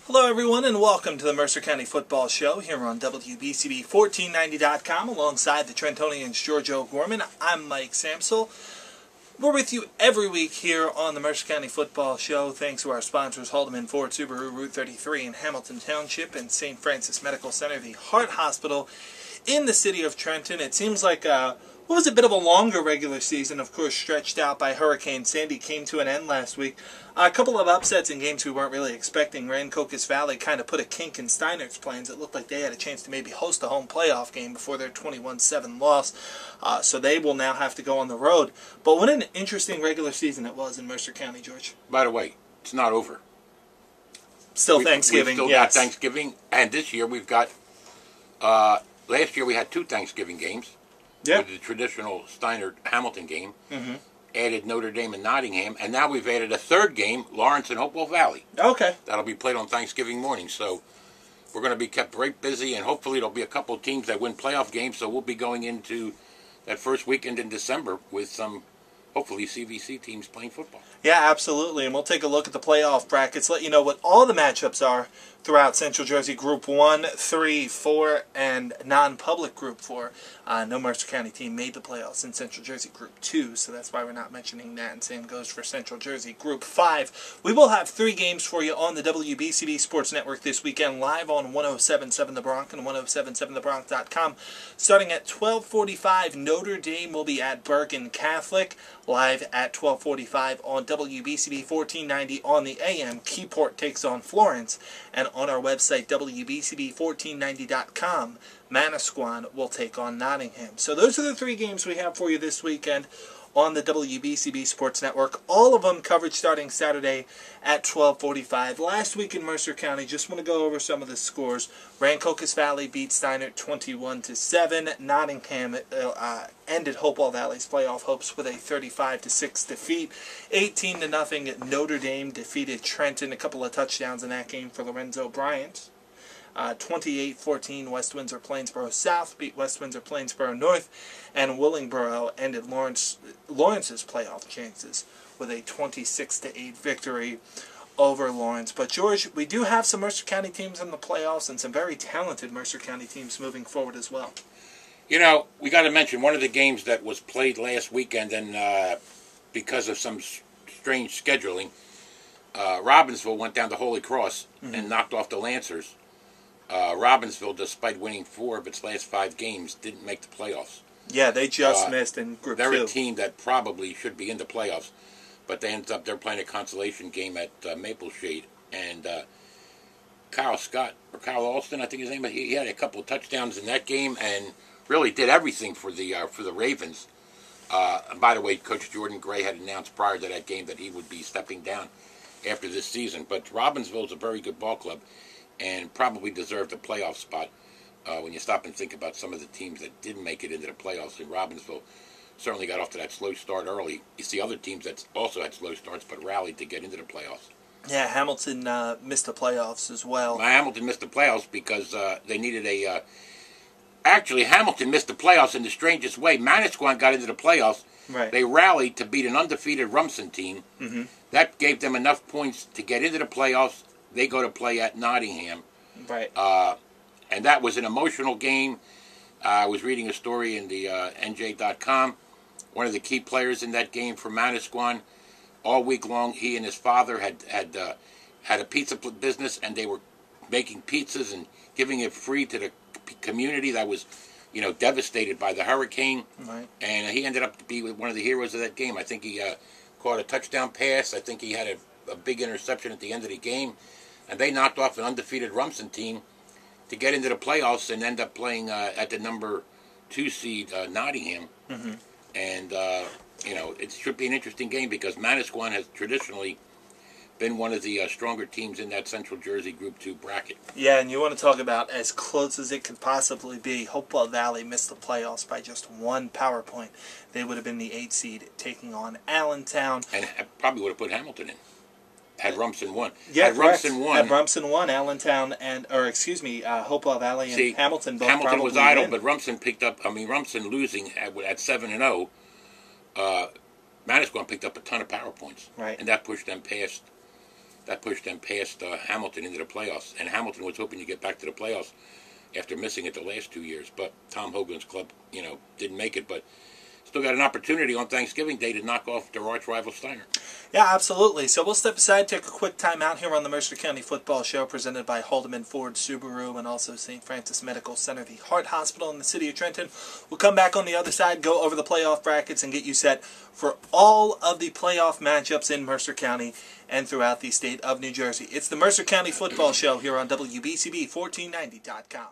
Hello everyone and welcome to the Mercer County Football Show here on WBCB1490.com alongside the Trentonians George O'Gorman. I'm Mike Samsel. We're with you every week here on the Mercer County Football Show thanks to our sponsors Haldeman Ford Subaru, Route 33 in Hamilton Township, and St. Francis Medical Center, the Heart Hospital in the city of Trenton. It seems like what was a bit of a longer regular season, of course, stretched out by Hurricane Sandy, came to an end last week. A couple of upsets in games we weren't really expecting. Rancocas Valley kind of put a kink in Steinert's plans. It looked like they had a chance to maybe host a home playoff game before their 21-7 loss. So they will now have to go on the road. But what an interesting regular season it was in Mercer County, George. By the way, it's not over. Still Thanksgiving, We've still got Thanksgiving, and this year we've got, last year we had two Thanksgiving games. Yep. With the traditional Steiner-Hamilton game. Mm-hmm. Added Notre Dame and Nottingham, and now we've added a third game, Lawrence and Hopewell Valley. Okay. That'll be played on Thanksgiving morning, so we're going to be kept very busy, and hopefully there'll be a couple of teams that win playoff games, so we'll be going into that first weekend in December with some, hopefully, CVC teams playing football. Yeah, absolutely, and we'll take a look at the playoff brackets, let you know what all the matchups are throughout Central Jersey Group 1, 3, 4, and non-public Group 4. No Mercer County team made the playoffs in Central Jersey Group 2, so that's why we're not mentioning that, and same goes for Central Jersey Group 5. We will have 3 games for you on the WBCB Sports Network this weekend, live on 107.7 The Bronx and 107.7thebronx.com. Starting at 12:45, Notre Dame will be at Bergen Catholic. Live at 12:45 on WBCB 1490 on the AM, Keyport takes on Florence, and on our website, WBCB1490.com, Manasquan will take on Nottingham. So those are the 3 games we have for you this weekend on the WBCB Sports Network. All of them covered starting Saturday at 12:45. Last week in Mercer County, just want to go over some of the scores. Rancocas Valley beat Steiner 21-7. Nottingham ended Hopewell Valley's playoff hopes with a 35-6 defeat. 18-0 Notre Dame defeated Trenton. A couple of touchdowns in that game for Lorenzo Bryant. 28-14 West Windsor-Plainsboro South beat West Windsor-Plainsboro North, and Willingboro ended Lawrence's playoff chances with a 26-8 victory over Lawrence. But George, we do have some Mercer County teams in the playoffs and some very talented Mercer County teams moving forward as well. You know, we got to mention one of the games that was played last weekend, and because of some strange scheduling, Robbinsville went down to Holy Cross and knocked off the Lancers. Robbinsville, despite winning 4 of its last 5 games, didn't make the playoffs. Yeah, they just missed in Group 2. They're a team that probably should be in the playoffs, but they ended up, they're playing a consolation game at Maple Shade, and Kyle Alston, I think his name, he had a couple of touchdowns in that game and really did everything for the Ravens. And by the way, Coach Jordan Gray had announced prior to that game that he would be stepping down after this season. But Robbinsville is a very good ball club and probably deserved a playoff spot when you stop and think about some of the teams that didn't make it into the playoffs. And Robbinsville certainly got off to that slow start early. You see other teams that also had slow starts but rallied to get into the playoffs. Yeah, Hamilton missed the playoffs as well. Hamilton missed the playoffs because they needed a... Actually, Hamilton missed the playoffs in the strangest way. Manasquan got into the playoffs. Right. They rallied to beat an undefeated Rumson team. Mm-hmm. That gave them enough points to get into the playoffs. They go to play at Nottingham. Right. And that was an emotional game. I was reading a story in the NJ.com. One of the key players in that game for Manasquan, all week long, he and his father had a pizza business, and they were making pizzas and giving it free to the community that was, devastated by the hurricane. Right. And he ended up to be one of the heroes of that game. I think he caught a touchdown pass. I think he had a big interception at the end of the game. And they knocked off an undefeated Rumson team to get into the playoffs and end up playing at the number 2 seed Nottingham. Mm-hmm. And, it should be an interesting game because Manasquan has traditionally been one of the stronger teams in that Central Jersey Group 2 bracket. Yeah, and you want to talk about as close as it could possibly be. Hopewell Valley missed the playoffs by just 1 power point. They would have been the 8 seed taking on Allentown. And probably would have put Hamilton in. Had Rumson won. Yeah, had Rumson won. Had Rumson won, Allentown Hopewell Valley and Hamilton both Hamilton probably was idle, win. but Rumson picked up. Rumson losing at 7-0. Manasquan picked up a ton of power points, right, and that pushed them past that pushed them past Hamilton into the playoffs. And Hamilton was hoping to get back to the playoffs after missing it the last 2 years. But Tom Hogan's club, didn't make it. But still got an opportunity on Thanksgiving Day to knock off their arch rival Steiner. Yeah, absolutely. So we'll step aside, take a quick time out here on the Mercer County Football Show, presented by Haldeman Ford Subaru and also St. Francis Medical Center, the Heart Hospital in the city of Trenton. We'll come back on the other side, go over the playoff brackets, and get you set for all of the playoff matchups in Mercer County and throughout the state of New Jersey. It's the Mercer County Football Show here on WBCB1490.com.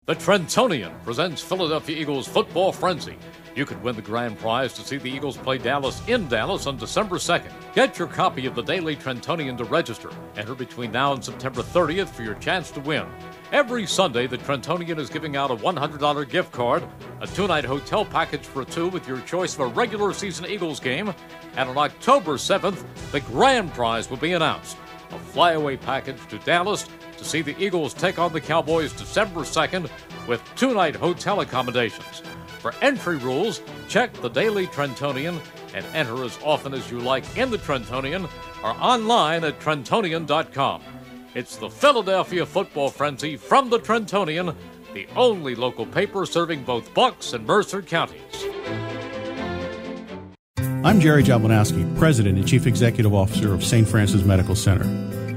The Trentonian presents Philadelphia Eagles Football Frenzy. You could win the grand prize to see the Eagles play Dallas in Dallas on December 2nd. Get your copy of the Daily Trentonian to register. Enter between now and September 30th for your chance to win. Every Sunday, the Trentonian is giving out a $100 gift card, a 2-night hotel package for two with your choice of a regular season Eagles game, and on October 7th, the grand prize will be announced, a flyaway package to Dallas to see the Eagles take on the Cowboys December 2nd with 2-night hotel accommodations. For entry rules, check the Daily Trentonian and enter as often as you like in the Trentonian or online at Trentonian.com. It's the Philadelphia Football Frenzy from the Trentonian, the only local paper serving both Bucks and Mercer counties. I'm Jerry Jablonowski, President and Chief Executive Officer of St. Francis Medical Center.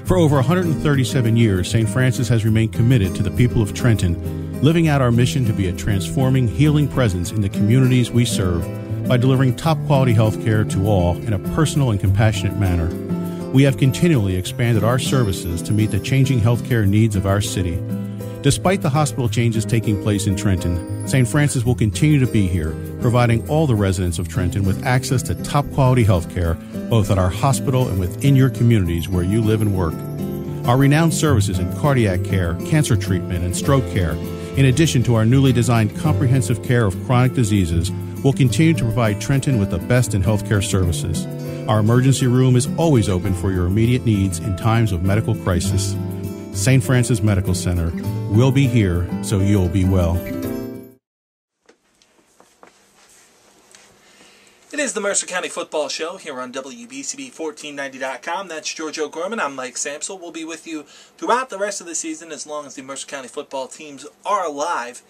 For over 137 years, St. Francis has remained committed to the people of Trenton, living out our mission to be a transforming, healing presence in the communities we serve by delivering top-quality health care to all in a personal and compassionate manner. We have continually expanded our services to meet the changing healthcare needs of our city. Despite the hospital changes taking place in Trenton, St. Francis will continue to be here, providing all the residents of Trenton with access to top-quality health care, both at our hospital and within your communities where you live and work. Our renowned services in cardiac care, cancer treatment, and stroke care, in addition to our newly designed comprehensive care of chronic diseases, will continue to provide Trenton with the best in healthcare services. Our emergency room is always open for your immediate needs in times of medical crisis. St. Francis Medical Center will be here so you'll be well. It is the Mercer County Football Show here on WBCB1490.com. That's George O'Gorman. I'm Mike Samsel. We'll be with you throughout the rest of the season as long as the Mercer County football teams are alive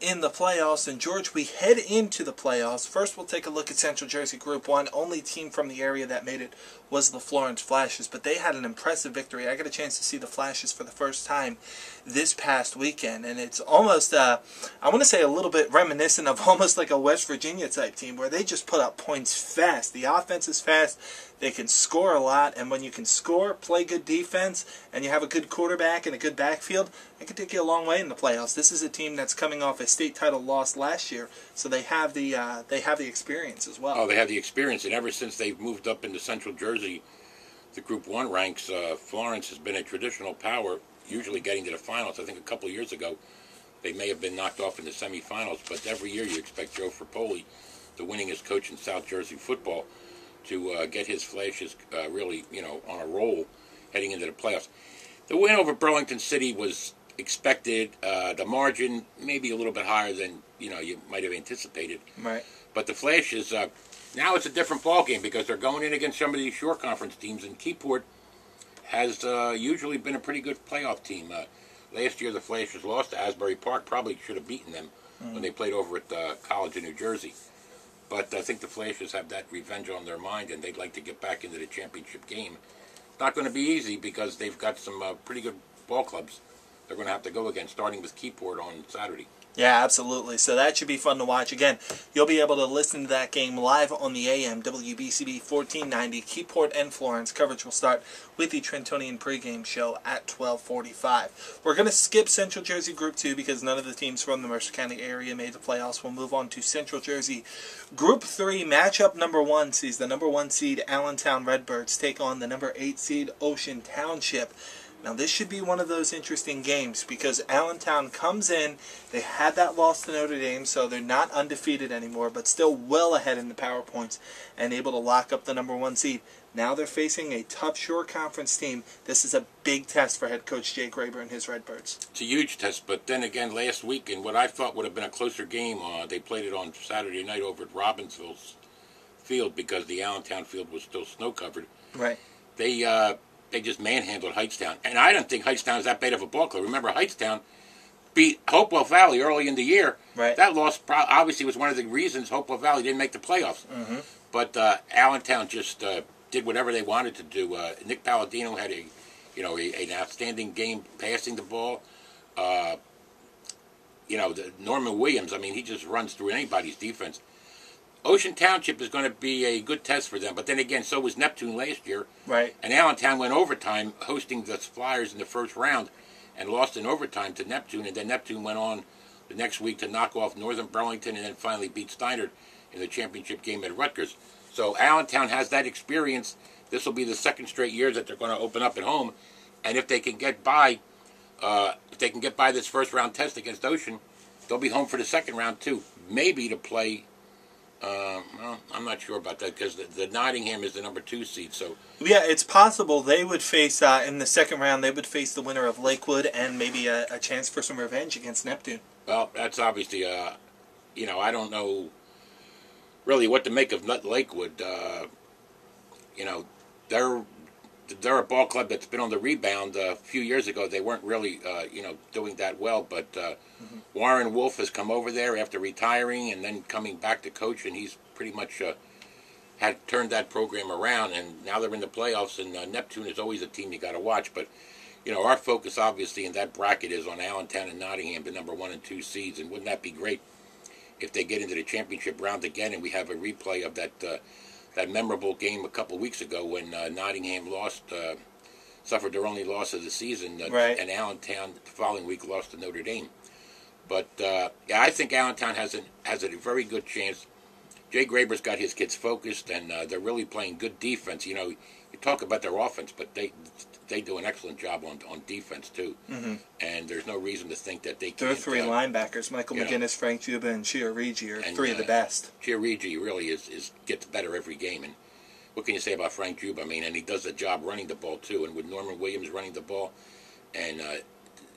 in the playoffs. And George, we head into the playoffs. First, we'll take a look at Central Jersey Group 1. Only team from the area that made it was the Florence Flashes, but they had an impressive victory. I got a chance to see the Flashes for the first time this past weekend, and it's almost, I want to say a little bit reminiscent of almost like a West Virginia type team where they just put up points fast. The offense is fast. They can score a lot, and when you can score, play good defense, and you have a good quarterback and a good backfield, it can take you a long way in the playoffs. This is a team that's coming off a state title loss last year, so they have the experience as well. Oh, they have the experience, and ever since they've moved up into Central Jersey, the Group 1 ranks, Florence has been a traditional power, usually getting to the finals. I think a couple of years ago, they may have been knocked off in the semifinals, but every year you expect Joe Frappoli, the winningest coach in South Jersey football, to get his Flashes really, on a roll heading into the playoffs. The win over Burlington City was expected. The margin maybe a little bit higher than you might have anticipated. Right. But the Flashes, now it's a different ballgame because they're going in against some of these shore conference teams, and Keyport has usually been a pretty good playoff team. Last year the Flashes lost to Asbury Park. Probably should have beaten them when they played over at College of New Jersey. But I think the Flashes have that revenge on their mind, and they'd like to get back into the championship game. It's not going to be easy because they've got some pretty good ball clubs they're going to have to go against, starting with Keyport on Saturday. Yeah, absolutely. So that should be fun to watch. Again, you'll be able to listen to that game live on the AM, WBCB 1490, Keyport and Florence. Coverage will start with the Trentonian pregame show at 12:45. We're going to skip Central Jersey Group 2 because none of the teams from the Mercer County area made the playoffs. We'll move on to Central Jersey Group 3. Matchup number 1 sees the number 1 seed Allentown Redbirds take on the number 8 seed Ocean Township. Now, this should be one of those interesting games because Allentown comes in, they had that loss to Notre Dame, so they're not undefeated anymore, but still well ahead in the power points and able to lock up the number 1 seed. Now they're facing a tough shore conference team. This is a big test for head coach Jay Graber and his Redbirds. It's a huge test, but then again, last week, in what I thought would have been a closer game, they played it on Saturday night over at Robbinsville's field because the Allentown field was still snow-covered. Right. They just manhandled Hightstown. And I don't think Hightstown is that bad of a ball club. Remember, Hightstown beat Hopewell Valley early in the year. Right. That loss obviously was one of the reasons Hopewell Valley didn't make the playoffs. Mm-hmm. But Allentown just did whatever they wanted to do. Nick Palladino had an outstanding game passing the ball. Norman Williams, I mean, he just runs through anybody's defense. Ocean Township is going to be a good test for them, but then again, so was Neptune last year. Right. And Allentown went overtime, hosting the Flyers in the first round, and lost in overtime to Neptune. And then Neptune went on the next week to knock off Northern Burlington, and then finally beat Steinert in the championship game at Rutgers. So Allentown has that experience. This will be the second straight year that they're going to open up at home, and if they can get by, this first round test against Ocean, they'll be home for the second round too. Maybe to play. I'm not sure about that because the Nottingham is the number 2 seed. So yeah, it's possible they would face in the second round. They would face the winner of Lakewood and maybe a chance for some revenge against Neptune. Well, that's obviously I don't know really what to make of Lakewood. They're a ball club that's been on the rebound. A few years ago, they weren't really, doing that well. But Warren Wolf has come over there after retiring and then coming back to coach, and he's pretty much had turned that program around. And now they're in the playoffs, and Neptune is always a team you got to watch. But our focus obviously in that bracket is on Allentown and Nottingham, the number 1 and 2 seeds. And wouldn't that be great if they get into the championship round again, and we have a replay of that memorable game a couple weeks ago when Nottingham suffered their only loss of the season, right. And Allentown the following week lost to Notre Dame. But I think Allentown has a very good chance. Jay Graber's got his kids focused, and they're really playing good defense. You talk about their offense, but they do an excellent job on defense too. Mm-hmm. And there's no reason to think that they can't. There are 3 linebackers: Michael McGinnis, Frank Juba, and Chiarigi are 3 of the best. Chiarigi really gets better every game. And what can you say about Frank Juba? I mean, and he does a job running the ball too. And with Norman Williams running the ball, and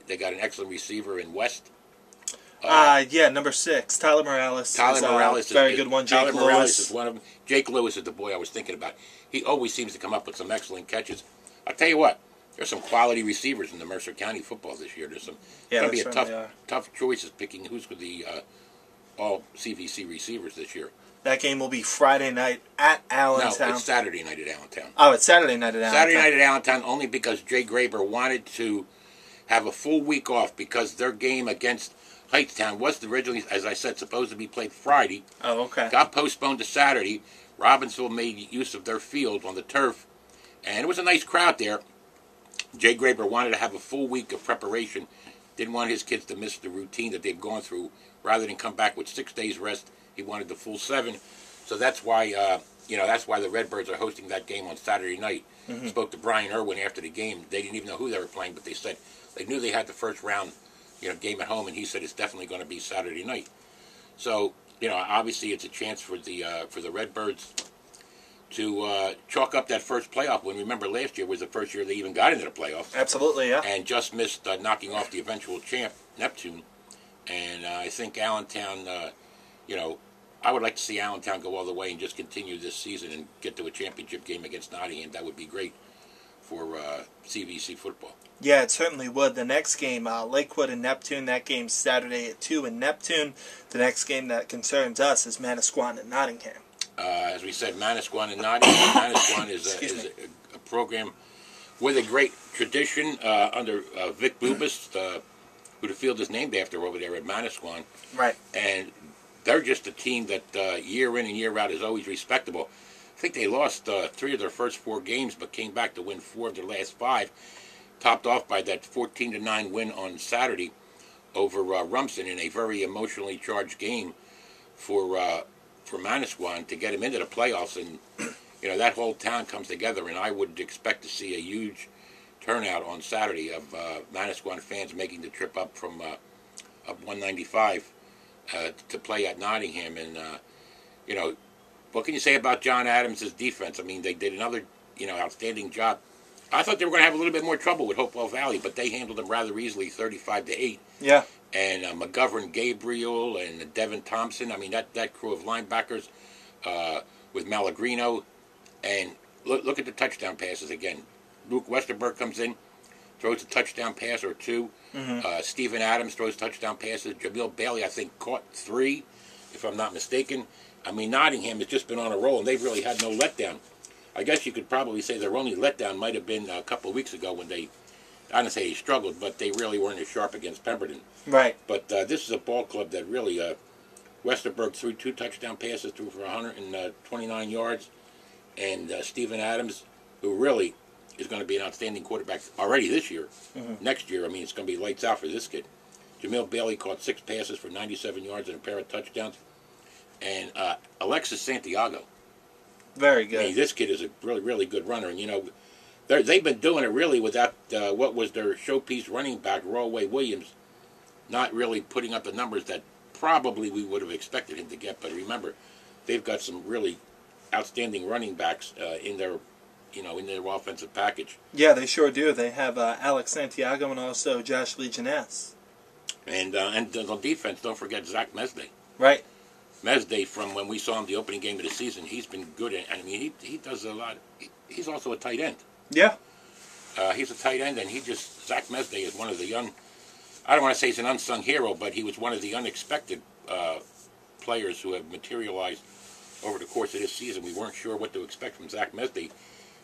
they got an excellent receiver in West. Number 6, Tyler Morales. Morales is very good one. Tyler Jake Morales Lewis is one of them. Jake Lewis is the boy I was thinking about. He always seems to come up with some excellent catches. I'll tell you what, there's some quality receivers in the Mercer County football this year. There's some. It's going to be a tough choices picking who's with the all CVC receivers this year. That game will be Friday night at Allentown. No, it's Saturday night at Allentown. Oh, it's Saturday night at Allentown. Saturday night at Allentown only because Jay Graber wanted to have a full week off because their game against Hightstown was originally, as I said, supposed to be played Friday. Oh, okay. Got postponed to Saturday. Robbinsville made use of their field on the turf, and it was a nice crowd there. Jay Graber wanted to have a full week of preparation. Didn't want his kids to miss the routine that they've gone through. Rather than come back with 6 days rest, he wanted the full 7. So that's why, that's why the Redbirds are hosting that game on Saturday night. Mm-hmm. Spoke to Brian Irwin after the game. They didn't even know who they were playing, but they said they knew they had the first round, game at home, and he said it's definitely going to be Saturday night. So, obviously it's a chance for the Redbirds to chalk up that first playoff win. Remember, last year was the first year they even got into the playoffs. Absolutely, yeah. And just missed knocking off the eventual champ, Neptune. And I think Allentown, I would like to see Allentown go all the way and just continue this season and get to a championship game against Nottingham. That would be great for CVC football. Yeah, it certainly would. The next game, Lakewood and Neptune, that game's Saturday at 2 in Neptune. The next game that concerns us is Manasquan and Nottingham. As we said, Manasquan and Nottingham. Manasquan is a program with a great tradition under Vic Bubis, who the field is named after over there at Manasquan. Right. And they're just a team that year in and year out is always respectable. I think they lost 3 of their first 4 games, but came back to win 4 of their last 5, topped off by that 14-9 win on Saturday over Rumson in a very emotionally charged game for Manasquan to get him into the playoffs. And that whole town comes together, and I would expect to see a huge turnout on Saturday of Manasquan fans making the trip up from up 195 to play at Nottingham. And what can you say about John Adams' defense? I mean, they did another outstanding job. I thought they were going to have a little bit more trouble with Hopewell Valley, but they handled them rather easily, 35-8. Yeah. And McGovern Gabriel and Devin Thompson. I mean, that crew of linebackers with Malagrino. And look at the touchdown passes again. Luke Westerberg comes in, throws a touchdown pass or two. Steven Adams throws touchdown passes. Jamil Bailey, I think, caught 3, if I'm not mistaken. I mean, Nottingham has just been on a roll, and they've really had no letdown. I guess you could probably say their only letdown might have been a couple of weeks ago when they, I don't say they struggled, but they really weren't as sharp against Pemberton. Right. But this is a ball club that really, Westerberg threw 2 touchdown passes, threw for 129 yards. And Steven Adams, who really is going to be an outstanding quarterback already this year. Next year, I mean, it's going to be lights out for this kid. Jamil Bailey caught 6 passes for 97 yards and a pair of touchdowns. And Alexis Santiago. Very good. I mean, this kid is a really, really good runner. And, you know, they've been doing it really without what was their showpiece running back, Rawway Williams, not really putting up the numbers that probably we would have expected him to get. But remember, they've got some really outstanding running backs in their offensive package. Yeah, they sure do. They have Alex Santiago and also Josh Legionnaires. And on defense, don't forget Zach Mesday. Right. Mesday, from when we saw him the opening game of the season, he's been good. And I mean, he does a lot. He's also a tight end. Yeah. He's a tight end, and Zach Mesday is one of the young, I don't want to say he's an unsung hero, but he was one of the unexpected players who have materialized over the course of this season. We weren't sure what to expect from Zach Mesday.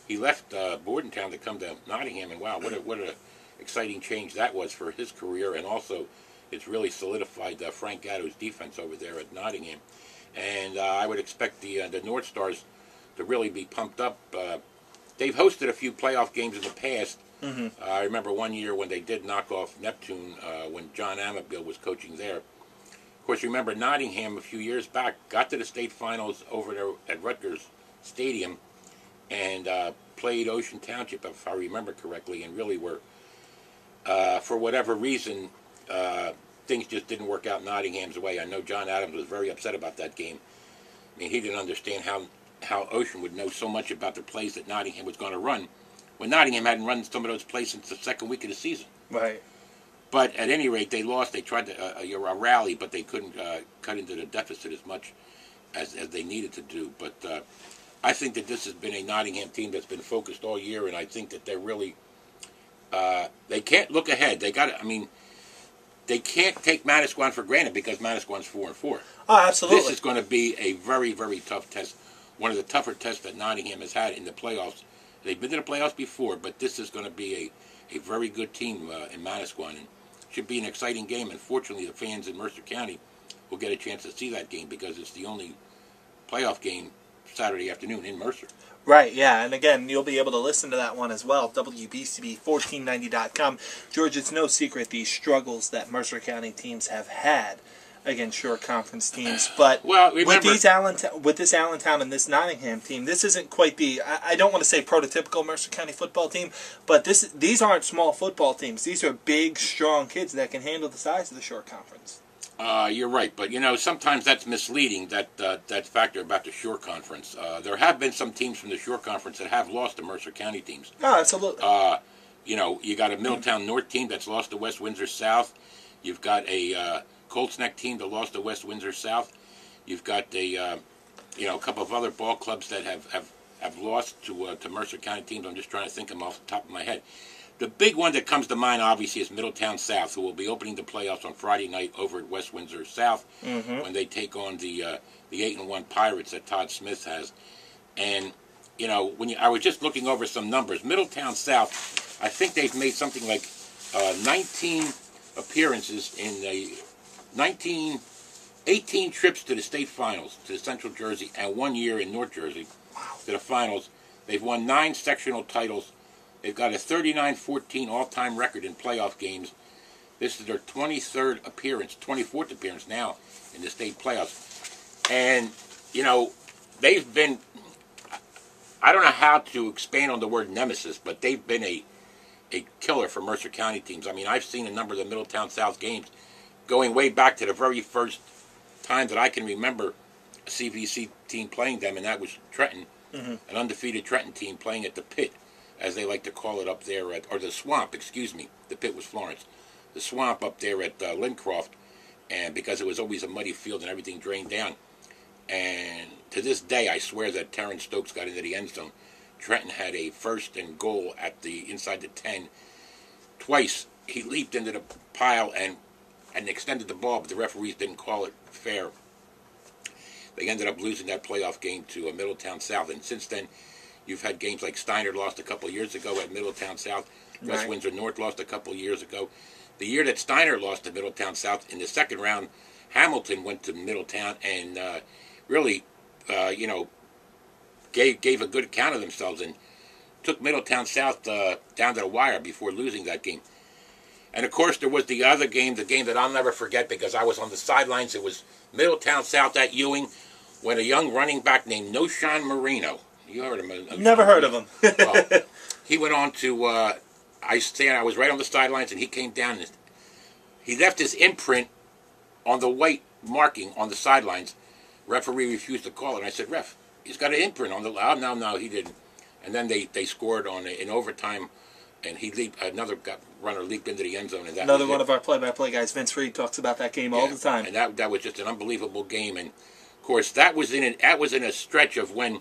He left Bordentown to come to Nottingham, and wow, what an exciting change that was for his career, and also it's really solidified Frank Gatto's defense over there at Nottingham. And I would expect the North Stars to really be pumped up. They've hosted a few playoff games in the past. I remember one year when they did knock off Neptune when John Amabiel was coaching there. Of course, remember Nottingham a few years back got to the state finals over there at Rutgers Stadium and played Ocean Township, if I remember correctly, and really were, for whatever reason, things just didn't work out Nottingham's way. I know John Adams was very upset about that game. I mean, he didn't understand how Ocean would know so much about the plays that Nottingham was going to run when Nottingham hadn't run some of those plays since the second week of the season. Right. But at any rate, they lost. They tried to rally, but they couldn't cut into the deficit as much as they needed to do. But I think that this has been a Nottingham team that's been focused all year, and I think that they're really they can't look ahead. They got. I mean, they can't take Manasquan for granted because Manasquan's 4-4. Oh, absolutely. This is going to be a very, very tough test. One of the tougher tests that Nottingham has had in the playoffs. They've been to the playoffs before, but this is going to be a very good team in Manasquan. And should be an exciting game. And fortunately, the fans in Mercer County will get a chance to see that game because it's the only playoff game Saturday afternoon in Mercer. Right, yeah, and again, you'll be able to listen to that one as well, WBCB1490.com. George, it's no secret these struggles that Mercer County teams have had against short conference teams, but well, remember, with this Allentown and this Nottingham team, this isn't quite the, I don't want to say prototypical Mercer County football team, but these aren't small football teams. These are big, strong kids that can handle the size of the short conference. You're right, but you know sometimes that's misleading. That factor about the Shore Conference. There have been some teams from the Shore Conference that have lost to Mercer County teams. Oh, absolutely. You know, you got a Middletown North team that's lost to West Windsor South. You've got a Colts Neck team that lost to West Windsor South. You've got a couple of other ball clubs that have lost to Mercer County teams. I'm just trying to think of them off the top of my head. The big one that comes to mind, obviously, is Middletown South, who will be opening the playoffs on Friday night over at West Windsor South when they take on the 8-1 Pirates that Todd Smith has. And you know, I was just looking over some numbers. Middletown South, I think they've made something like 19 appearances in the 18 trips to the state finals, to Central Jersey, and 1 year in North Jersey to the finals. They've won 9 sectional titles. They've got a 39-14 all-time record in playoff games. This is their 24th appearance now in the state playoffs. And, you know, they've been, I don't know how to expand on the word nemesis, but they've been a killer for Mercer County teams. I mean, I've seen a number of the Middletown South games going way back to the very first time that I can remember a CVC team playing them, and that was Trenton, an undefeated Trenton team playing at the Pit, as they like to call it up there, or the Swamp, excuse me. The Pit was Florence. The Swamp up there at Lincroft, and because it was always a muddy field and everything drained down. And to this day, I swear that Terrence Stokes got into the end zone Trenton had a first and goal at the inside the 10. Twice he leaped into the pile and extended the ball, but the referees didn't call it fair. They ended up losing that playoff game to Middletown South, and since then you've had games like Steiner lost a couple of years ago at Middletown South. West Right. Windsor North lost a couple of years ago. The year that Steiner lost to Middletown South, in the second round, Hamilton went to Middletown and really, gave a good account of themselves and took Middletown South down to the wire before losing that game. And, of course, there was the other game, the game that I'll never forget because I was on the sidelines. It was Middletown South at Ewing when a young running back named Noshan Marino, you heard of him? Never heard of him. Well, he went on to, I was right on the sidelines, and he came down. And he left his imprint on the white marking on the sidelines. Referee refused to call it. And I said, "Ref, he's got an imprint on the." Oh, no, he didn't. And then they scored in overtime, and another runner leaped into the end zone. And that Another was one it. of our play-by-play guys, Vince Reed, talks about that game all the time. And that was just an unbelievable game. And of course, that was in a stretch of when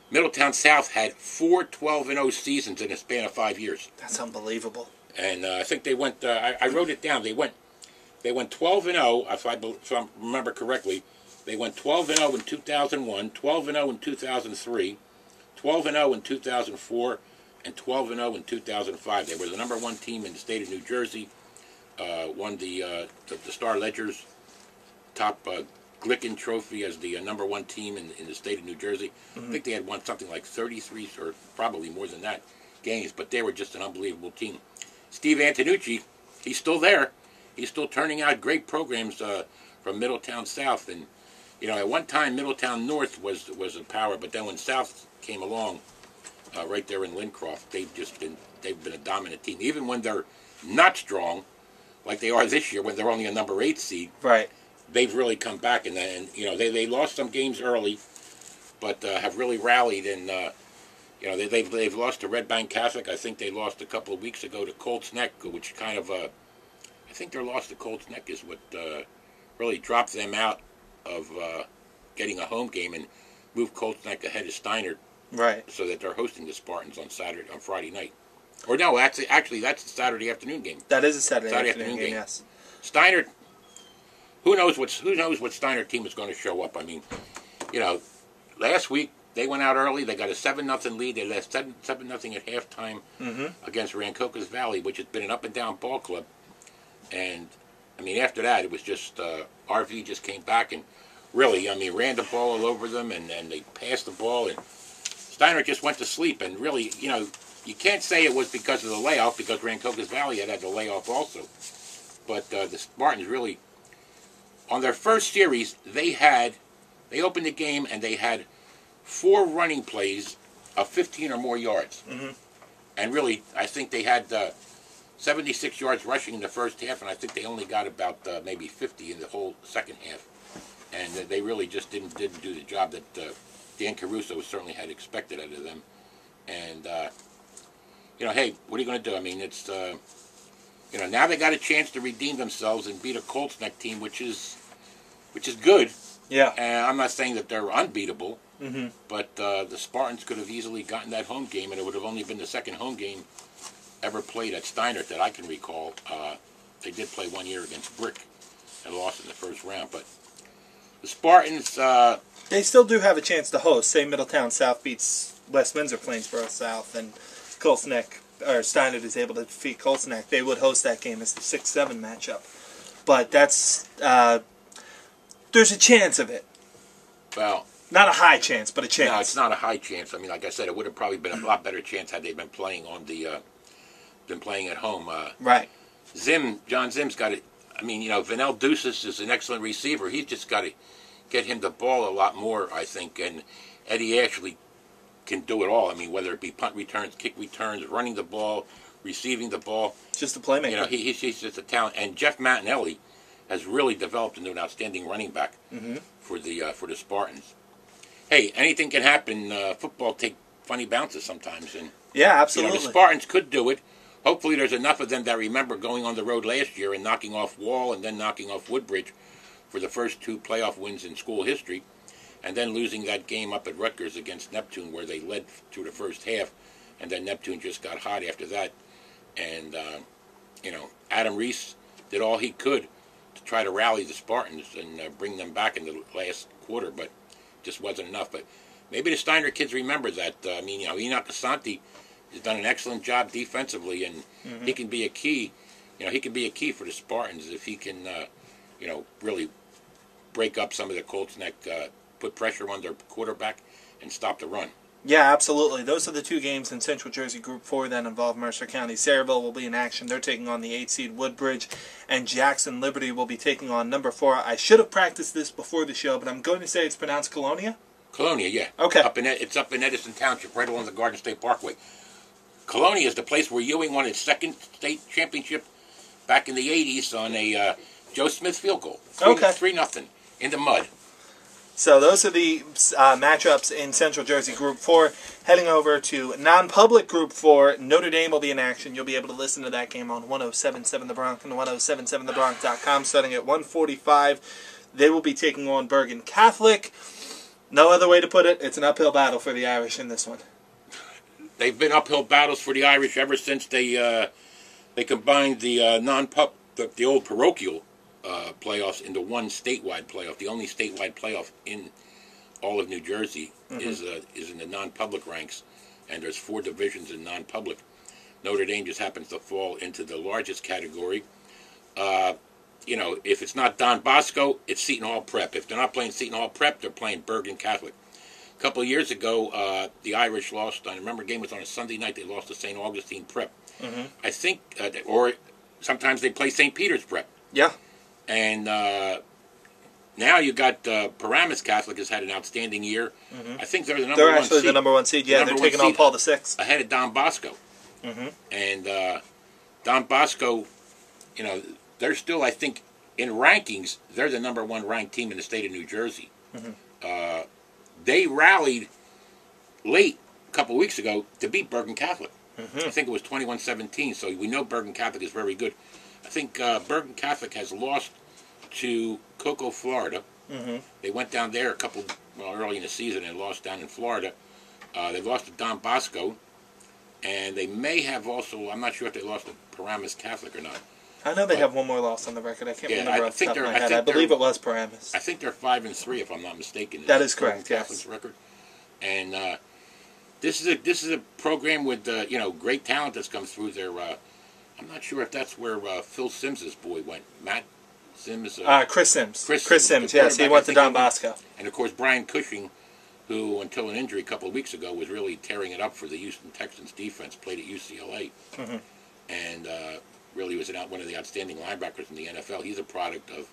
Middletown South had 4 12-0 seasons in a span of 5 years. That's unbelievable. And I think they went. I wrote it down. They went 12-0. If I remember correctly, they went 12-0 in 2001, 12-0 in 2003, 12-0 in 2004, and 12-0 in 2005. They were the number 1 team in the state of New Jersey. Won the Star Ledger's top Glicken Trophy as the number 1 team in the state of New Jersey. I think they had won something like 33 or probably more than that games, but they were just an unbelievable team. Steve Antonucci, he's still there. He's still turning out great programs from Middletown South. And, at one time Middletown North was a power, but then when South came along, right there in Lincroft, they've been a dominant team. Even when they're not strong, like they are this year, when they're only a number 8 seed, Right. they've really come back. And they lost some games early, but have really rallied. And they've lost to Red Bank Catholic. I think they lost a couple of weeks ago to Colts Neck, which kind of I think their loss to Colts Neck is what really dropped them out of getting a home game and moved Colts Neck ahead of Steiner. Right. So that they're hosting the Spartans on Friday night. Or no, actually that's the Saturday afternoon game. That is a Saturday afternoon game, yes. Steiner, who knows what Steiner team is going to show up. I mean, last week they went out early. They got a 7-0 lead. They led 7-0 at halftime against Rancocas Valley, which has been an up and down ball club. And I mean, after that, it was just RV just came back and really, ran the ball all over them, and they passed the ball, and Steiner just went to sleep. And really, you can't say it was because of the layoff, because Rancocas Valley had the layoff also. But the Spartans really, on their first series, they opened the game and they had 4 running plays of 15 or more yards. And really, I think they had 76 yards rushing in the first half, and I think they only got about maybe 50 in the whole second half. And they really just didn't do the job that Dan Caruso certainly had expected out of them. And, hey, what are you going to do? I mean, it's, now they got a chance to redeem themselves and beat a Colts Neck team, which is good. Yeah. And I'm not saying that they're unbeatable, but the Spartans could have easily gotten that home game, and it would have only been the second home game ever played at Steiner that I can recall. They did play one year against Brick and lost in the first round, but the Spartans... they still do have a chance to host. Say Middletown South beats West Windsor Plainsboro South, and Colts Neck, or Steiner is able to defeat Colts Neck. They would host that game as the 6-7 matchup. But that's... there's a chance of it. Well... Not a high chance, but a chance. No, it's not a high chance. I mean, like I said, it would have probably been a lot better chance had they been playing at home. Right. John Zim's got to... I mean, Vanel Deuces is an excellent receiver. He's just got to get him the ball a lot more, I think. And Eddie Ashley can do it all. I mean, whether it be punt returns, kick returns, running the ball, receiving the ball. Just a playmaker. He's just a talent. And Jeff Mattinelli has really developed into an outstanding running back for the Spartans. Hey, anything can happen. Football take funny bounces sometimes. And yeah, absolutely. The Spartans could do it. Hopefully there's enough of them that remember going on the road last year and knocking off Wall and then knocking off Woodbridge for the first 2 playoff wins in school history. and then losing that game up at Rutgers against Neptune where they led through the first half, and then Neptune just got hot after that. And, Adam Reese did all he could to try to rally the Spartans and bring them back in the last quarter, but just wasn't enough. But maybe the Steiner kids remember that. Enoch Casanti has done an excellent job defensively, and he can be a key. He can be a key for the Spartans if he can, really break up some of the Colts' neck, put pressure on their quarterback, and stop the run. Yeah, absolutely. Those are the two games in Central Jersey Group 4 that involve Mercer County. Sayreville will be in action. They're taking on the 8-seed Woodbridge, and Jackson Liberty will be taking on number 4. I should have practiced this before the show, but I'm going to say it's pronounced Colonia. Colonia, yeah. Okay. It's up in Edison Township, right along the Garden State Parkway. Colonia is the place where Ewing won its second state championship back in the 80s on a Joe Smith field goal. 3-0 in the mud. So those are the matchups in Central Jersey Group 4. Heading over to non-public Group 4, Notre Dame will be in action. You'll be able to listen to that game on 107.7 The Bronx and 107.7thebronx.com starting at 1:45. They will be taking on Bergen Catholic. No other way to put it. It's an uphill battle for the Irish in this one. They've been uphill battles for the Irish ever since they combined the the old parochial playoffs into one statewide playoff. The only statewide playoff in all of New Jersey is in the non-public ranks, and there's 4 divisions in non-public. Notre Dame just happens to fall into the largest category. If it's not Don Bosco, it's Seton Hall Prep. If they're not playing Seton Hall Prep, they're playing Bergen Catholic. A couple of years ago, the Irish lost. I remember the game was on a Sunday night. They lost to St. Augustine Prep. I think, or sometimes they play St. Peter's Prep. Yeah. And now you got Paramus Catholic has had an outstanding year. I think they're the number 1 seed. They're actually the number 1 seed. Yeah, they're taking on Paul VI. Ahead of Don Bosco. And Don Bosco, they're still, I think, in rankings, they're the number 1 ranked team in the state of New Jersey. They rallied late a couple of weeks ago to beat Bergen Catholic. I think it was 21-17, so we know Bergen Catholic is very good. I think Bergen Catholic has lost to Cocoa, Florida. They went down there early in the season and lost down in Florida. They lost to Don Bosco, and they may have also, I'm not sure if they lost to Paramus Catholic or not. I know they have one more loss on the record. I can't remember off the top of my head. I believe it was Paramus. I think they're 5-3, if I'm not mistaken. That is correct, yes. Catholic's record. And this is a program with great talent that's come through there. I'm not sure if that's where Phil Sims' boy went. Matt Sims? Chris Sims. Chris Sims, yes. He went to Don Bosco. And, of course, Brian Cushing, who, until an injury a couple of weeks ago, was really tearing it up for the Houston Texans defense, played at UCLA. And really was one of the outstanding linebackers in the NFL. He's a product of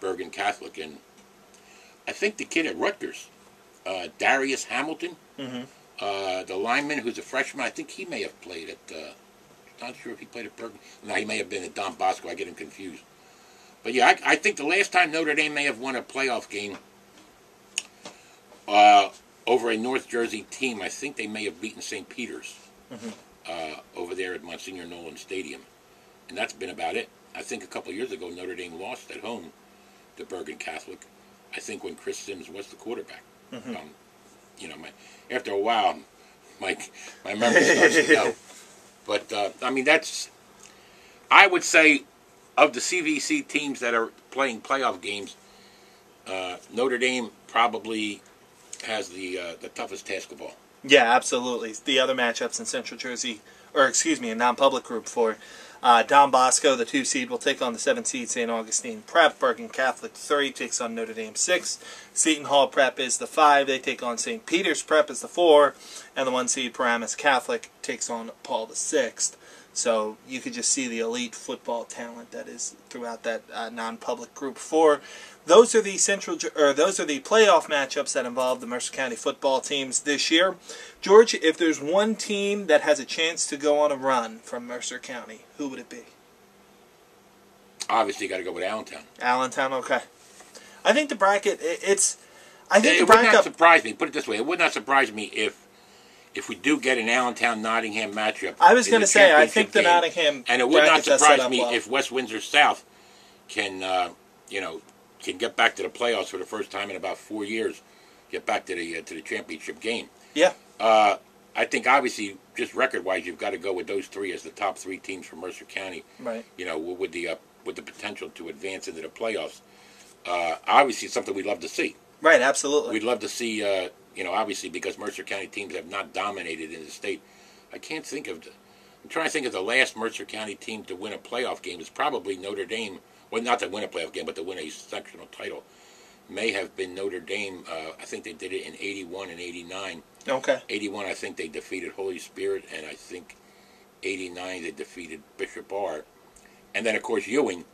Bergen Catholic. And I think the kid at Rutgers, Darius Hamilton, the lineman who's a freshman, I think he may have played at... not sure if he played at Bergen. No, he may have been at Don Bosco. I get him confused. But yeah, I think the last time Notre Dame may have won a playoff game over a North Jersey team, I think they may have beaten St. Peter's over there at Monsignor Nolan Stadium. And that's been about it. I think a couple of years ago, Notre Dame lost at home to Bergen Catholic. I think when Chris Sims was the quarterback. After a while, my memory starts to go. But, I would say, of the CVC teams that are playing playoff games, Notre Dame probably has the toughest task of all. Yeah, absolutely. The other matchups in Central Jersey, in non-public Group 4, Don Bosco, the 2 seed, will take on the 7 seed St. Augustine Prep. Bergen Catholic 3 takes on Notre Dame 6. Seton Hall Prep is the 5. They take on St. Peter's Prep as the 4. And the 1 seed Paramus Catholic takes on Paul VI. So you could just see the elite football talent that is throughout that non-public Group 4. Those are the playoff matchups that involve the Mercer County football teams this year. George, if there's one team that has a chance to go on a run from Mercer County, who would it be? Obviously, you got to go with Allentown. Allentown, okay. I think the bracket, it would not surprise me. Put it this way: it would not surprise me if we do get an Allentown-Nottingham matchup. I was going to say, I think the Nottingham and it would not surprise me if West Windsor South can get back to the playoffs for the first time in about 4 years. get back to the championship game. Yeah. I think obviously just record-wise, you've got to go with those three as the top three teams from Mercer County. Right. You know, with the potential to advance into the playoffs. Obviously, it's something we'd love to see. Right. Absolutely. We'd love to see. You know, obviously because Mercer County teams have not dominated in the state. I can't think of. I'm trying to think of the last Mercer County team to win a playoff game. It's probably Notre Dame. Well, not to win a playoff game, but to win a sectional title. May have been Notre Dame. I think they did it in 81 and 89. Okay. 81, I think they defeated Holy Spirit, and I think 89 they defeated Bishop R. And then, of course, Ewing,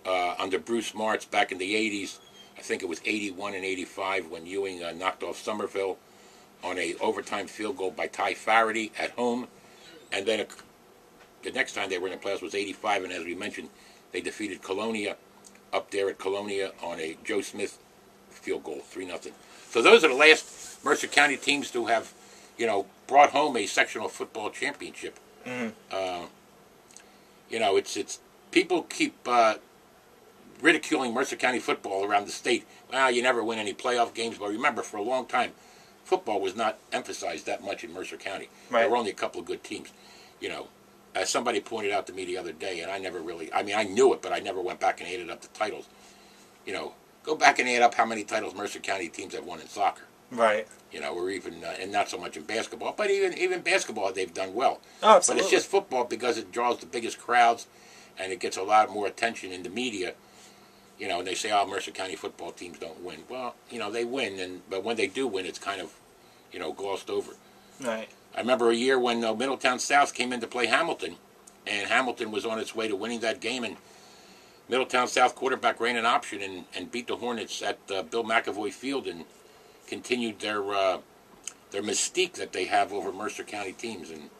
under Bruce Martz back in the 80s, I think it was 81 and 85 when Ewing knocked off Somerville on a overtime field goal by Ty Faraday at home. And then the next time they were in the playoffs was 85, and as we mentioned, they defeated Colonia up there at Colonia on a Joe Smith field goal, 3-0. So those are the last Mercer County teams to have, you know, brought home a sectional football championship. Mm-hmm. You know, it's people keep ridiculing Mercer County football around the state. Well, you never win any playoff games, but remember, for a long time, football was not emphasized that much in Mercer County. Right. There were only a couple of good teams. You know, as somebody pointed out to me the other day, and I never really, I mean, I knew it, but I never went back and added up the titles. You know, go back and add up how many titles Mercer County teams have won in soccer. Right. You know, or even, and not so much in basketball, but even basketball they've done well. Oh, absolutely. But it's just football because it draws the biggest crowds, and it gets a lot more attention in the media. You know, and they say, oh, Mercer County football teams don't win. Well, you know, they win, but when they do win, it's kind of, you know, glossed over. Right. I remember a year when Middletown South came in to play Hamilton, and Hamilton was on its way to winning that game, and Middletown South quarterback ran an option and beat the Hornets at Bill McAvoy Field and continued their mystique that they have over Mercer County teams. And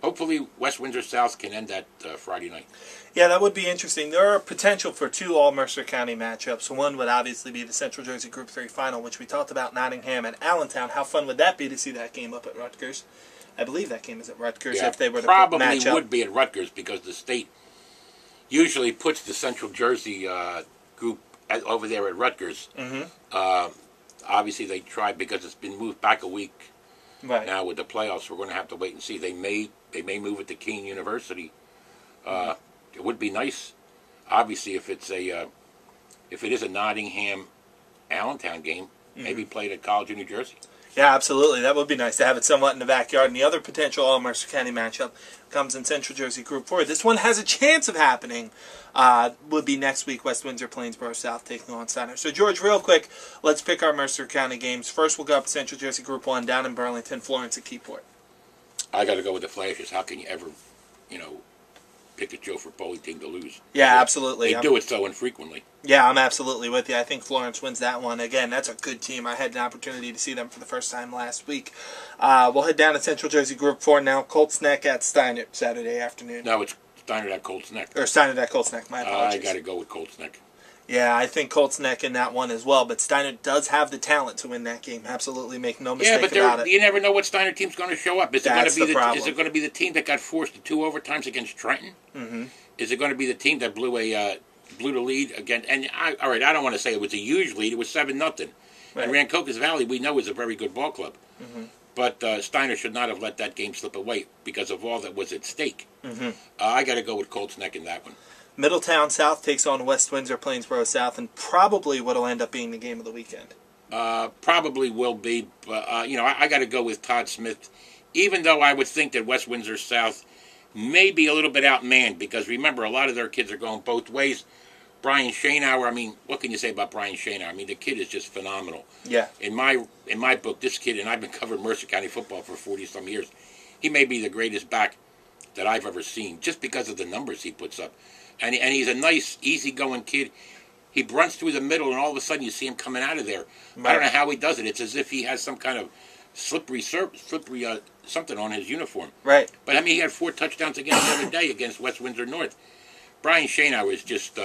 hopefully West Windsor South can end that Friday night. Yeah, that would be interesting. There are potential for two all-Mercer County matchups. One would obviously be the Central Jersey Group 3 final, which we talked about, Nottingham and Allentown. How fun would that be to see that game up at Rutgers? I believe that game is at Rutgers if they were to match up. Probably would be at Rutgers because the state usually puts the Central Jersey group over there at Rutgers. Mm-hmm. Obviously, they tried because it's been moved back a week. Right. Now with the playoffs, we're going to have to wait and see. They may move it to Keene University. It would be nice, obviously, if it is a Nottingham Allentown game, maybe played at College of New Jersey. Yeah, absolutely. That would be nice to have it somewhat in the backyard. And the other potential all-Mercer County matchup comes in Central Jersey Group 4. This one has a chance of happening. Would be next week, West Windsor, Plainsboro South taking on Steiner. So, George, real quick, let's pick our Mercer County games. First, we'll go up to Central Jersey Group 1, down in Burlington, Florence at Keyport. I got to go with the Flashes. How can you ever, you know, pick a Joe Frapoli team to lose? Yeah, absolutely. They do it so infrequently. Yeah, I'm absolutely with you. I think Florence wins that one. Again, that's a good team. I had an opportunity to see them for the first time last week. We'll head down to Central Jersey Group 4 now. Colts Neck at Steiner Saturday afternoon. No, it's Steiner at Colts Neck. Or Steiner at Colts Neck, my apologies. I got to go with Colts Neck. Yeah, I think Colts Neck in that one as well. But Steiner does have the talent to win that game. Absolutely, make no mistake about it. You never know what Steiner team's going to show up. Is it going to be the team that got forced to 2 overtimes against Trenton? Mm-hmm. Is it going to be the team that blew the lead again? And I don't want to say it was a huge lead. It was 7-0. Right. And Rancocas Valley, we know, is a very good ball club. Mm-hmm. But Steiner should not have let that game slip away because of all that was at stake. Mm-hmm. I got to go with Colts Neck in that one. Middletown South takes on West Windsor, Plainsboro South, and probably what will end up being the game of the weekend. Probably will be, but I got to go with Todd Smith, even though I would think that West Windsor South may be a little bit outmanned because remember, a lot of their kids are going both ways. Brian Schoenauer, I mean, what can you say about Brian Schoenauer? I mean, the kid is just phenomenal. Yeah. In my book, this kid, and I've been covering Mercer County football for 40-some years, he may be the greatest back that I've ever seen just because of the numbers he puts up. And he's a nice, easygoing kid. He runs through the middle, and all of a sudden you see him coming out of there. Right. I don't know how he does it. It's as if he has some kind of slippery something on his uniform. Right. But, I mean, he had 4 touchdowns again the other day against West Windsor North. Brian Schoenauer is just,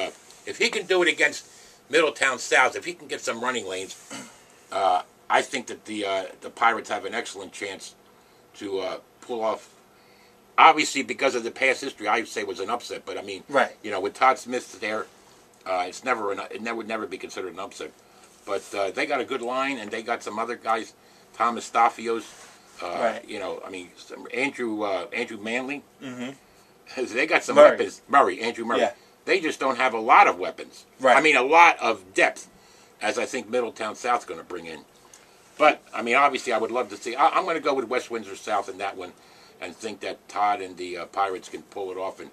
if he can do it against Middletown South, if he can get some running lanes, I think that the Pirates have an excellent chance to pull off. Obviously, because of the past history, I would say it was an upset. But I mean, with Todd Smith there, it would never be considered an upset. But they got a good line, and they got some other guys, Thomas Staffios, right. you know, I mean, Andrew Manley. Mm-hmm. They got some Murray. weapons. Andrew Murray. Yeah. They just don't have a lot of weapons. Right. I mean, a lot of depth, as I think Middletown South's going to bring in. But, I mean, obviously, I would love to see. I'm going to go with West Windsor South in that one and think that Todd and the Pirates can pull it off and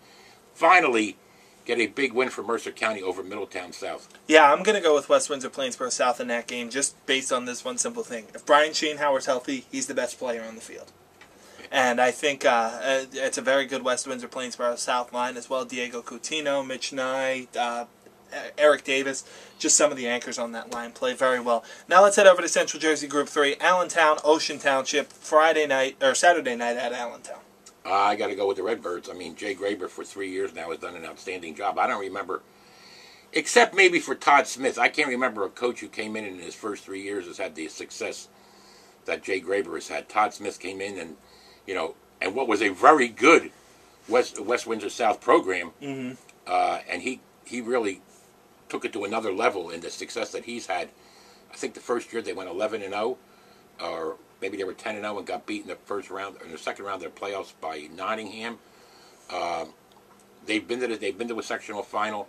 finally get a big win for Mercer County over Middletown South. Yeah, I'm going to go with West Windsor Plainsboro South in that game just based on this one simple thing. If Brian Schoenhauer's healthy, he's the best player on the field. And I think it's a very good West Windsor Plainsboro South line as well. Diego Coutinho, Mitch Nye, Eric Davis, just some of the anchors on that line play very well. Now let's head over to Central Jersey Group 3, Allentown, Ocean Township, Saturday night at Allentown. I got to go with the Redbirds. I mean, Jay Graber for 3 years now has done an outstanding job. I don't remember, except maybe for Todd Smith. I can't remember a coach who came in his first 3 years has had the success that Jay Graber has had. Todd Smith came in and, you know, and what was a very good West Windsor South program, and he really took it to another level in the success that he's had. I think the first year they went 11-0, or maybe they were 10-0 and got beat in the first round, in the second round of the playoffs by Nottingham. They've been to a sectional final,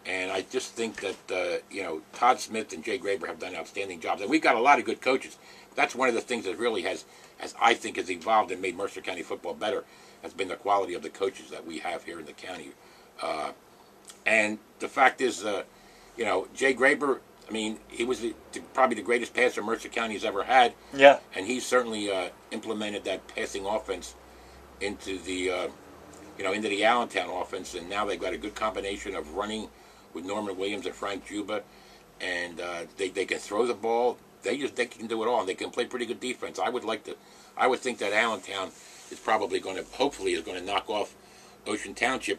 and I just think that you know, Todd Smith and Jay Graber have done outstanding jobs, and we've got a lot of good coaches. That's one of the things that really has I think has evolved and made Mercer County football better, has been the quality of the coaches that we have here in the county. And the fact is, you know, Jay Graber, I mean, he was probably the greatest passer Mercer County has ever had. Yeah. And he certainly implemented that passing offense into the, into the Allentown offense. And now they've got a good combination of running with Norman Williams and Frank Juba. And they can throw the ball. They can do it all, and they can play pretty good defense. I would think that Allentown is probably hopefully is going to knock off Ocean Township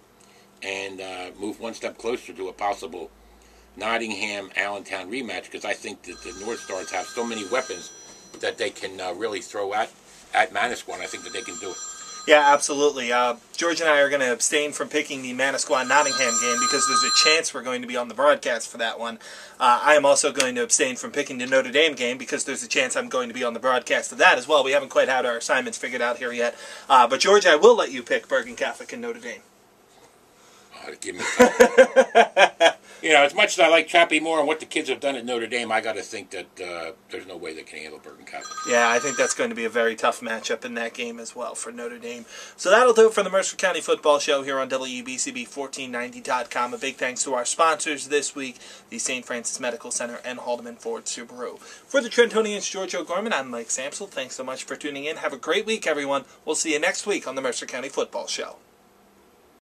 and move one step closer to a possible Nottingham-Allentown rematch, because I think that the North Stars have so many weapons that they can really throw at Manasquan. I think that they can do it. Yeah, absolutely. George and I are going to abstain from picking the Manasquan-Nottingham game because there's a chance we're going to be on the broadcast for that one. I am also going to abstain from picking the Notre Dame game because there's a chance I'm going to be on the broadcast of that as well. We haven't quite had our assignments figured out here yet. But George, I will let you pick Bergen Catholic and Notre Dame. Give me time. You know, as much as I like Chappie Moore and what the kids have done at Notre Dame, I got to think that there's no way they can handle Bergen Catholic. Yeah, I think that's going to be a very tough matchup in that game as well for Notre Dame. So that'll do it for the Mercer County Football Show here on WBCB1490.com. A big thanks to our sponsors this week, the St. Francis Medical Center and Haldeman Ford Subaru. For the Trentonians, George O'Gorman, I'm Mike Samsel. Thanks so much for tuning in. Have a great week, everyone. We'll see you next week on the Mercer County Football Show.